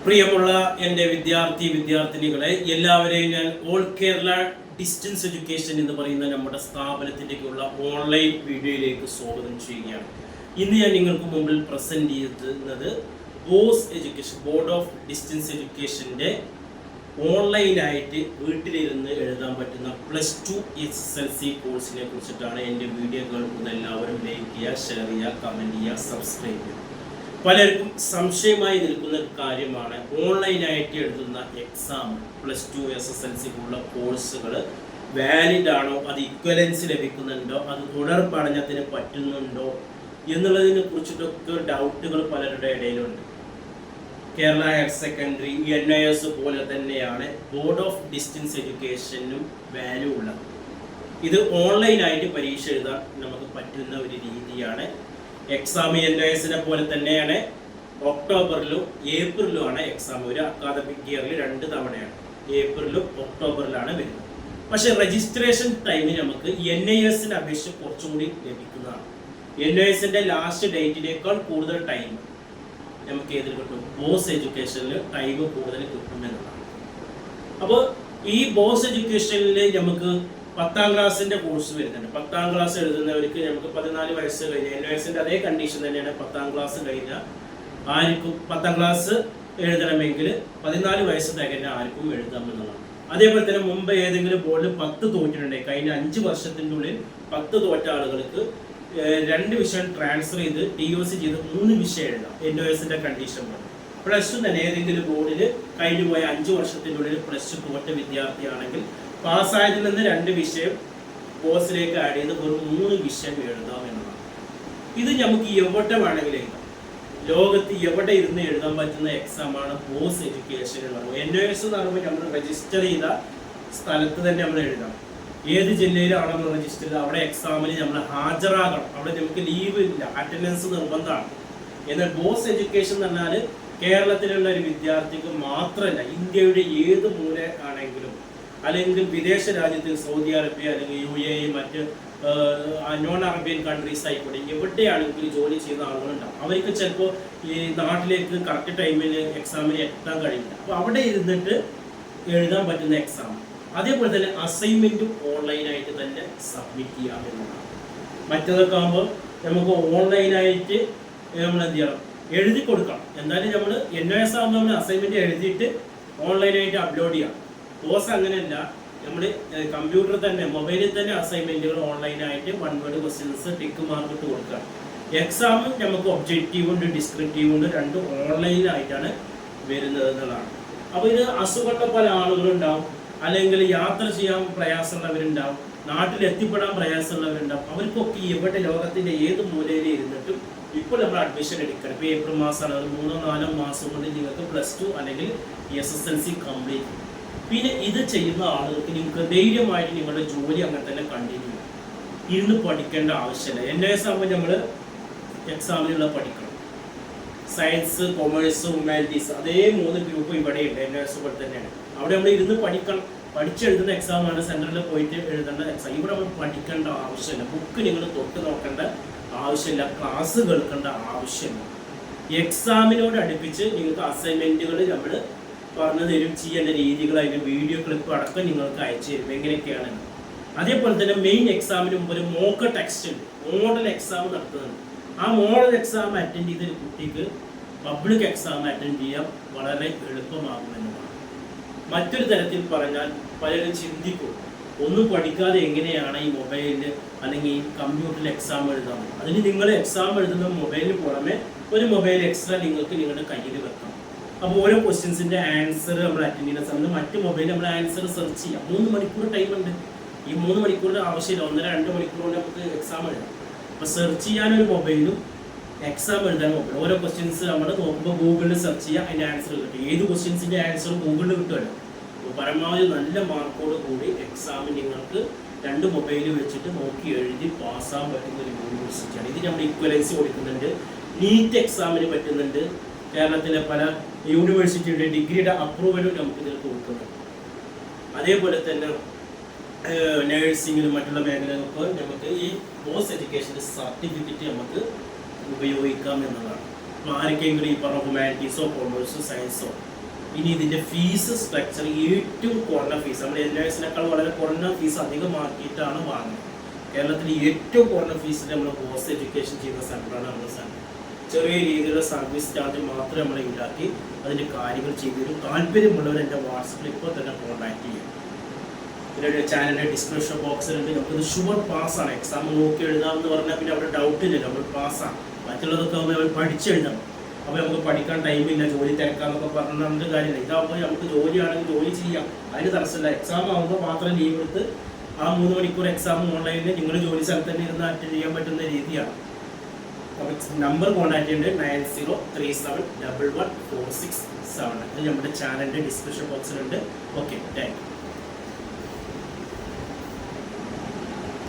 പ്രിയമുള്ള എൻ്റെ വിദ്യാർത്ഥിനികളെ എല്ലാവരെയും ഞാൻ ഓൾ കേരള ഡിസ്റ്റൻസ് എഡ്യൂക്കേഷൻ എന്ന് പറയുന്ന നമ്മുടെ സ്ഥാപനത്തിലേക്കുള്ള ഓൺലൈൻ വീഡിയോയിലേക്ക് സ്വാഗതം ചെയ്യുകയാണ്. ഇന്ന് ഞാൻ നിങ്ങൾക്ക് മുമ്പിൽ പ്രസൻറ്റ് ചെയ്യുന്നത് BOSSE education board of distance എഡ്യൂക്കേഷൻ്റെ ഓൺലൈനായിട്ട് വീട്ടിലിരുന്ന് എഴുതാൻ പറ്റുന്ന +2 SSLC കോഴ്സിനെ കുറിച്ചിട്ടാണ്. എൻ്റെ വീഡിയോകൾ എല്ലാവരും ലൈക്ക് ചെയ്യുക, ഷെയർ ചെയ്യുക, കമൻറ്റ് ചെയ്യുക, സബ്സ്ക്രൈബ് ചെയ്യുക. പലർക്കും സംശയമായി നിൽക്കുന്ന കാര്യമാണ് ഓൺലൈനായിട്ട് എഴുതുന്ന എക്സാം +2 SSLC ഉള്ള കോഴ്സുകൾ വാലിഡ് ആണോ, അത് ഇക്വലൻസ് ലഭിക്കുന്നുണ്ടോ, അത് തുടർ പഠനത്തിന് പറ്റുന്നുണ്ടോ എന്നുള്ളതിനെ കുറിച്ചിട്ടൊക്കെ ഡൗട്ടുകൾ പലരുടെ ഇടയിലുണ്ട്. കേരള ഹയർ സെക്കൻഡറി NIS പോലെ തന്നെയാണ് ബോർഡ് ഓഫ് ഡിസ്റ്റൻസ് എഡ്യൂക്കേഷനും വാല്യൂ ഉള്ളത്. ഇത് ഓൺലൈനായിട്ട് പരീക്ഷ എഴുതാൻ നമുക്ക് പറ്റുന്ന ഒരു രീതിയാണ്. എക്സാം NISനെ പോലെ തന്നെയാണ് ഒക്ടോബറിലും ഏപ്രിലുമാണ് എക്സാം. ഒരു അക്കാദമിക് ഇയറിൽ 2 തവണയാണ്, ഏപ്രിലും ഒക്ടോബറിലാണ് വരുന്നത്. പക്ഷെ രജിസ്ട്രേഷൻ ടൈമിൽ നമുക്ക് NISനെ അപേക്ഷിച്ച് കുറച്ചും കൂടി ലഭിക്കുന്നതാണ്. NISന്റെ ലാസ്റ്റ് ഡേറ്റിനേക്കാൾ കൂടുതൽ ടൈം നമുക്ക് ഏതിൽ കിട്ടും? ബോസ് എഡ്യൂക്കേഷനിൽ ടൈം കൂടുതൽ കിട്ടുമെന്നതാണ്. അപ്പോൾ ഈ ബോസ് എഡ്യൂക്കേഷനിൽ നമുക്ക് 10ാം ക്ലാസ്സിൻ്റെ കോഴ്സ് വരുന്നുണ്ട്. 10ാം ക്ലാസ് എഴുതുന്നവർക്ക് നമുക്ക് 14 വയസ്സ് കഴിഞ്ഞ NISന്റെ അതേ കണ്ടീഷൻ തന്നെയാണ്. 10ാം ക്ലാസ് കഴിഞ്ഞാൽ ആർക്കും 10ാം ക്ലാസ് എഴുതണമെങ്കിൽ 14 വയസ്സ് തികഞ്ഞ ആർക്കും എഴുതാമെന്നുള്ളതാണ്. അതേപോലെ തന്നെ മുമ്പ് ഏതെങ്കിലും ബോർഡിൽ 10 തോറ്റിട്ടുണ്ടെങ്കിൽ കഴിഞ്ഞ 5 വർഷത്തിൻ്റെ ഉള്ളിൽ 10 തോറ്റ ആളുകൾക്ക് 2 വിഷയം ട്രാൻസ്ഫർ ചെയ്ത് TOC ചെയ്ത് 3 വിഷയം എഴുതാം. NISന്റെ കണ്ടീഷൻ പോലെ +2 തന്നെ ഏതെങ്കിലും ബോർഡിൽ കഴിഞ്ഞു പോയ 5 വർഷത്തിൻ്റെ ഉള്ളിൽ +2 തോറ്റ വിദ്യാർത്ഥിയാണെങ്കിൽ പാസ്സായതിൽ നിന്ന് 2 വിഷയം കോഴ്സിലേക്ക് ആഡ് ചെയ്ത് വെറും 3 വിഷയം എഴുതാം എന്നതാണ്. ഇത് നമുക്ക് എവിടെ വേണമെങ്കിലും എഴുതാം. ലോകത്ത് എവിടെ ഇരുന്ന് എഴുതാൻ പറ്റുന്ന എക്സാമാണ് ബോസ് എഡ്യൂക്കേഷൻ എന്ന് പറയുന്നത്. NIS എന്ന് പറയുമ്പോൾ നമ്മൾ രജിസ്റ്റർ ചെയ്ത സ്ഥലത്ത് തന്നെ നമ്മൾ എഴുതാം. ഏത് ജില്ലയിലാണോ നമ്മൾ രജിസ്റ്റർ ചെയ്തത് അവിടെ എക്സാമിന് നമ്മൾ ഹാജരാകണം. അവിടെ നമുക്ക് ലീവ് ഇല്ല, അറ്റൻഡൻസ് നിർബന്ധമാണ്. എന്നാൽ ബോസ് എഡ്യൂക്കേഷൻ എന്ന് പറഞ്ഞാൽ കേരളത്തിലുള്ള ഒരു വിദ്യാർത്ഥിക്ക് മാത്രമല്ല, ഇന്ത്യയുടെ ഏത് മൂല ആണെങ്കിലും അല്ലെങ്കിൽ വിദേശ രാജ്യത്തിൽ സൗദി അറേബ്യ അല്ലെങ്കിൽ UAE മറ്റ് നോൺ അറേബ്യൻ കൺട്രീസ് ആയിക്കോട്ടെ എവിടെയാണെങ്കിലും ജോലി ചെയ്യുന്ന ആളുകളുണ്ടാവും. അവർക്ക് ചിലപ്പോൾ ഈ നാട്ടിലേക്ക് കറക്റ്റ് ടൈമിൽ എക്സാമിന് എത്താൻ കഴിയില്ല. അപ്പോൾ അവിടെ ഇരുന്നിട്ട് എഴുതാൻ പറ്റുന്ന എക്സാം. അതേപോലെ തന്നെ അസൈൻമെൻറ്റും ഓൺലൈനായിട്ട് തന്നെ സബ്മിറ്റ് ചെയ്യാമെന്നതാണ്. മറ്റതൊക്കെ ആകുമ്പോൾ നമുക്ക് ഓൺലൈനായിട്ട് നമ്മൾ എന്ത് ചെയ്യണം, എഴുതി കൊടുക്കണം. എന്നാലും നമ്മൾ NIS ആകുമ്പോൾ നമ്മൾ അസൈൻമെൻറ്റ് എഴുതിയിട്ട് ഓൺലൈനായിട്ട് അപ്ലോഡ് ചെയ്യാം. കോഴ്സ് അങ്ങനെയല്ല, നമ്മൾ കമ്പ്യൂട്ടറിൽ തന്നെ മൊബൈലിൽ തന്നെ അസൈൻമെൻറ്റുകൾ ഓൺലൈനായിട്ട് 1 വേർഡ് ക്വസ്റ്റ്യൻസ് ടിക്ക് മാർക്ക് ഇട്ട് കൊടുക്കുക. എക്സാമും നമുക്ക് ഒബ്ജക്റ്റീവ് ഉണ്ട്, ഡിസ്ക്രിപ്റ്റീവ് ഉണ്ട്, 2 ഓൺലൈനായിട്ടാണ് വരുന്നത് എന്നുള്ളതാണ്. അപ്പോൾ ഇത് അസുഖമുള്ള പല ആളുകളുണ്ടാവും, അല്ലെങ്കിൽ യാത്ര ചെയ്യാൻ പ്രയാസമുള്ളവരുണ്ടാവും, നാട്ടിൽ എത്തിപ്പെടാൻ പ്രയാസമുള്ളവരുണ്ടാവും. അവർക്കൊക്കെ എവിടെ ലോകത്തിൻ്റെ ഏത് മൂലയിൽ ഇരുന്നിട്ടും ഇപ്പോൾ നമ്മൾ അഡ്മിഷൻ എടുക്കണം. ഇപ്പോൾ ഏപ്രിൽ മാസമാണ്, അത് 3-4 മാസം കൊണ്ട് നിങ്ങൾക്ക് +2 അല്ലെങ്കിൽ SSLC കംപ്ലീറ്റ് ചെയ്യും. പിന്നെ ഇത് ചെയ്യുന്ന ആളുകൾക്ക് നിങ്ങൾക്ക് ധൈര്യമായിട്ട് നിങ്ങളുടെ ജോലി അങ്ങനെ തന്നെ കണ്ടിന്യൂ ചെയ്യും. ഇരുന്ന് പഠിക്കേണ്ട ആവശ്യമില്ല. NIS ആകുമ്പോൾ നമ്മൾ എക്സാമിനുള്ള പഠിക്കണം. സയൻസ്, കൊമേഴ്സ്, ഹ്യൂമാനിറ്റീസ് അതേ 3 ഗ്രൂപ്പ് ഇവിടെയുണ്ട്. NIS പോലെ തന്നെയാണ്. അവിടെ നമ്മൾ ഇരുന്ന് പഠിക്കണം. പഠിച്ചെഴുതുന്ന എക്സാമാണ്, സെൻറ്ററിൽ പോയിട്ട് എഴുതേണ്ട എക്സാം. ഇവിടെ നമ്മൾ പഠിക്കേണ്ട ആവശ്യമില്ല. ബുക്ക് നിങ്ങൾ തൊട്ട് നോക്കേണ്ട ആവശ്യമില്ല, ക്ലാസ് കേൾക്കേണ്ട ആവശ്യമില്ല. എക്സാമിനോട് അടുപ്പിച്ച് നിങ്ങൾക്ക് അസൈൻമെൻറ്റുകൾ നമ്മൾ പറഞ്ഞു തരും, ചെയ്യേണ്ട രീതികൾ, അതിൻ്റെ വീഡിയോ ക്ലിപ്പ് അടക്കം നിങ്ങൾക്ക് അയച്ചു തരും എങ്ങനെയൊക്കെയാണ്. അതേപോലെ തന്നെ മെയിൻ എക്സാമിന് മുമ്പ് ഒരു മോക്ക് ടെക്സ്റ്റ് ഉണ്ട്, മോഡൽ എക്സാം നടത്തുന്നുണ്ട്. ആ മോഡൽ എക്സാം അറ്റൻഡ് ചെയ്തൊരു കുട്ടിക്ക് പബ്ലിക് എക്സാം അറ്റൻഡ് ചെയ്യാൻ വളരെ എളുപ്പമാകുമെന്നതാണ്. മറ്റൊരു തരത്തിൽ പറഞ്ഞാൽ പലരും ചിന്തിക്കും, ഒന്നും പഠിക്കാതെ എങ്ങനെയാണ് ഈ മൊബൈലിൽ അല്ലെങ്കിൽ ഈ കമ്പ്യൂട്ടറിൽ എക്സാം എഴുതാൻ. അതിന് നിങ്ങൾ എക്സാം എഴുതുന്ന മൊബൈലിന് പുറമെ ഒരു മൊബൈൽ എക്സ്ട്രാ നിങ്ങൾക്ക് നിങ്ങളുടെ കയ്യിൽ വെക്കാം. അപ്പോൾ ഓരോ ക്വസ്റ്റ്യൻസിൻ്റെ ആൻസർ നമ്മൾ അറ്റൻഡ് ചെയ്യുന്ന സമയത്ത് മറ്റ് മൊബൈലിൽ നമ്മൾ ആൻസർ സെർച്ച് ചെയ്യാം. 3 മണിക്കൂർ ടൈമുണ്ട്. ഈ 3 മണിക്കൂറിൻ്റെ ആവശ്യമില്ല, 1-2 മണിക്കൂർ കൊണ്ട് നമുക്ക് എക്സാം എഴുതാം. അപ്പോൾ സെർച്ച് ചെയ്യാനൊരു മൊബൈലും എക്സാം എഴുതാൻ മൊബൈൽ. ഓരോ ക്വസ്റ്റ്യൻസ് നമ്മൾ നോക്കുമ്പോൾ ഗൂഗിളിൽ സെർച്ച് ചെയ്യുക, അതിൻ്റെ ആൻസർ കിട്ടും. ഏത് ക്വസ്റ്റ്യൻസിൻ്റെ ആൻസറും ഗൂഗിളിൽ കിട്ടുമല്ലോ. അപ്പോൾ പരമാവധി നല്ല മാർക്കോട് കൂടി എക്സാമിന് നിങ്ങൾക്ക് 2 മൊബൈൽ വെച്ചിട്ട് നോക്കി എഴുതി പാസ്സാകാൻ പറ്റുന്ന ഒരു യൂണിവേഴ്സിറ്റിയാണ്. ഇത് നമ്മൾ ഇക്വലൻസി കൊടുക്കുന്നുണ്ട്. നീറ്റ് എക്സാമിന് പറ്റുന്നുണ്ട്. കേരളത്തിലെ പല യൂണിവേഴ്സിറ്റിയുടെ ഡിഗ്രിയുടെ അപ്രൂവലും നമുക്ക് ഇതിൽ കൊടുക്കുന്നുണ്ട്. അതേപോലെ തന്നെ നഴ്സിങ്ങിനും മറ്റുള്ള മേഖലകൾക്ക് നമുക്ക് ഈ ബോസ് എഡ്യൂക്കേഷൻ്റെ സർട്ടിഫിക്കറ്റ് നമുക്ക് ഉപയോഗിക്കാം എന്നതാണ്. ആർക്കെങ്കിലും ഈ പറഞ്ഞ ഹ്യൂമാനിറ്റീസോ കൊമേഴ്സോ സയൻസോ ഇനി ഇതിൻ്റെ ഫീസ് സ്ട്രക്ചർ ഏറ്റവും കുറഞ്ഞ ഫീസ്, നമ്മൾ NISനേക്കാൾ വളരെ കുറഞ്ഞ ഫീസ് അധികമാക്കിയിട്ടാണ് വാങ്ങുന്നത്. കേരളത്തിൽ ഏറ്റവും കുറഞ്ഞ ഫീസിൽ നമ്മൾ കോഴ്സ് എഡ്യൂക്കേഷൻ ചെയ്യുന്ന സെൻ്ററാണ് നമ്മുടെ സെൻ്റർ. ചെറിയ രീതിയിലുള്ള സർവീസ് ചാർജ് മാത്രം നമ്മൾ ഈടാക്കി അതിൻ്റെ കാര്യങ്ങൾ ചെയ്തു തരും. താല്പര്യമുള്ളവർ എൻ്റെ വാട്സപ്പിൽ ഇപ്പോൾ തന്നെ കോൺടാക്ട് ചെയ്യും. പിന്നെ ചാനലിൻ്റെ ഡിസ്ക്രിപ്ഷൻ ബോക്സിലുണ്ട്. നമുക്കിത് ഷുവർ പാസ്സാണ്. എക്സാം നോക്കി എഴുതാമെന്ന് പറഞ്ഞാൽ പിന്നെ അവിടെ ഡൗട്ടില്ലല്ലോ, നമ്മൾ പാസ്സാണ്. മറ്റുള്ളതൊക്കെ ആകുമ്പോൾ നമ്മൾ പഠിച്ചെഴുതണം. അപ്പോൾ നമുക്ക് പഠിക്കാൻ ടൈമില്ല, ജോലി തിരക്കാന്നൊക്കെ പറഞ്ഞിട്ട് കാര്യമില്ല. ഇതാകുമ്പോൾ നമുക്ക് ജോലിയാണെങ്കിൽ ജോലി ചെയ്യാം, അതിന് തടസ്സമില്ല. എക്സാം ആകുമ്പോൾ മാത്രം ലീവ് എടുത്ത് ആ 3 മണിക്കൂർ എക്സാം ഓൺലൈനിൽ നിങ്ങൾ ജോലി സ്ഥലത്ത് തന്നെ ഇരുന്ന് അറ്റൻഡ് ചെയ്യാൻ പറ്റുന്ന രീതിയാണ്. അപ്പോൾ നമ്പർ കോൺടാക്ട് ചെയ്യേണ്ടത് 90371146 7. അത് നമ്മുടെ ചാനലിൻ്റെ ഡിസ്ക്രിപ്ഷൻ ബോക്സിലുണ്ട്. Okay, thank U.